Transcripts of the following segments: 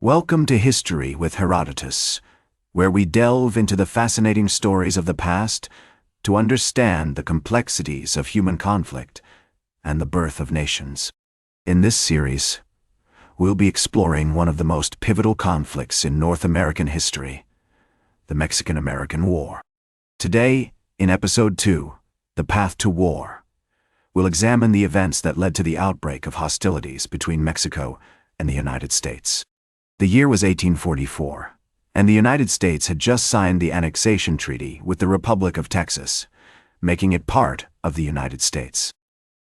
Welcome to History with Herodotus, where we delve into the fascinating stories of the past to understand the complexities of human conflict and the birth of nations. In this series, we'll be exploring one of the most pivotal conflicts in North American history, the Mexican-American War. Today, in Episode 2, The Path to War, we'll examine the events that led to the outbreak of hostilities between Mexico and the United States. The year was 1844, and the United States had just signed the annexation treaty with the Republic of Texas, making it part of the United States.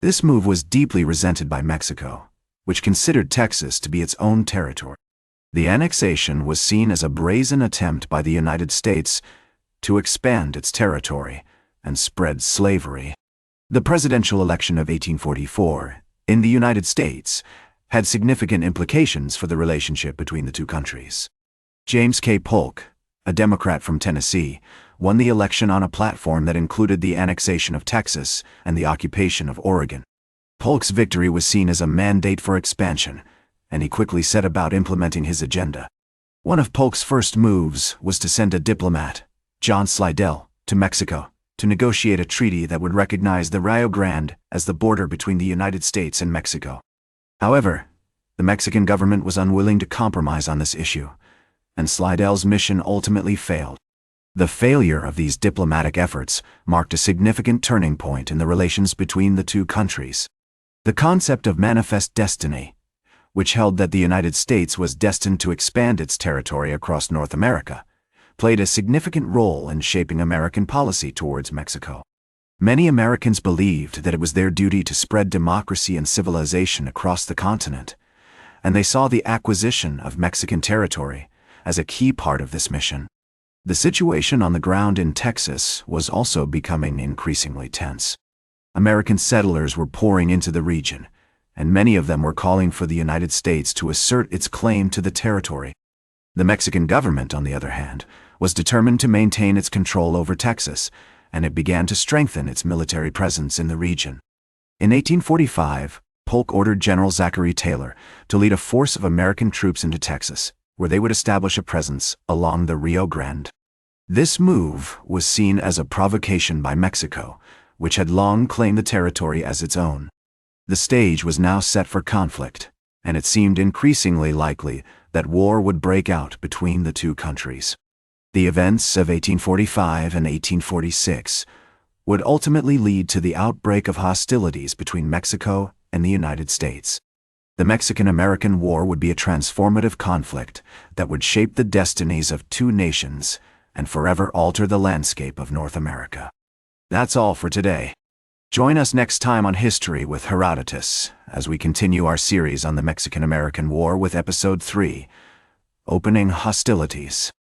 This move was deeply resented by Mexico, which considered Texas to be its own territory. The annexation was seen as a brazen attempt by the United States to expand its territory and spread slavery. The presidential election of 1844 in the United States had significant implications for the relationship between the two countries. James K. Polk, a Democrat from Tennessee, won the election on a platform that included the annexation of Texas and the occupation of Oregon. Polk's victory was seen as a mandate for expansion, and he quickly set about implementing his agenda. One of Polk's first moves was to send a diplomat, John Slidell, to Mexico to negotiate a treaty that would recognize the Rio Grande as the border between the United States and Mexico. However, the Mexican government was unwilling to compromise on this issue, and Slidell's mission ultimately failed. The failure of these diplomatic efforts marked a significant turning point in the relations between the two countries. The concept of manifest destiny, which held that the United States was destined to expand its territory across North America, played a significant role in shaping American policy towards Mexico. Many Americans believed that it was their duty to spread democracy and civilization across the continent, and they saw the acquisition of Mexican territory as a key part of this mission. The situation on the ground in Texas was also becoming increasingly tense. American settlers were pouring into the region, and many of them were calling for the United States to assert its claim to the territory. The Mexican government, on the other hand, was determined to maintain its control over Texas, and it began to strengthen its military presence in the region. In 1845, Polk ordered General Zachary Taylor to lead a force of American troops into Texas, where they would establish a presence along the Rio Grande. This move was seen as a provocation by Mexico, which had long claimed the territory as its own. The stage was now set for conflict, and it seemed increasingly likely that war would break out between the two countries. The events of 1845 and 1846 would ultimately lead to the outbreak of hostilities between Mexico and the United States. The Mexican-American War would be a transformative conflict that would shape the destinies of two nations and forever alter the landscape of North America. That's all for today. Join us next time on History with Herodotus as we continue our series on the Mexican-American War with Episode 3, Opening Hostilities.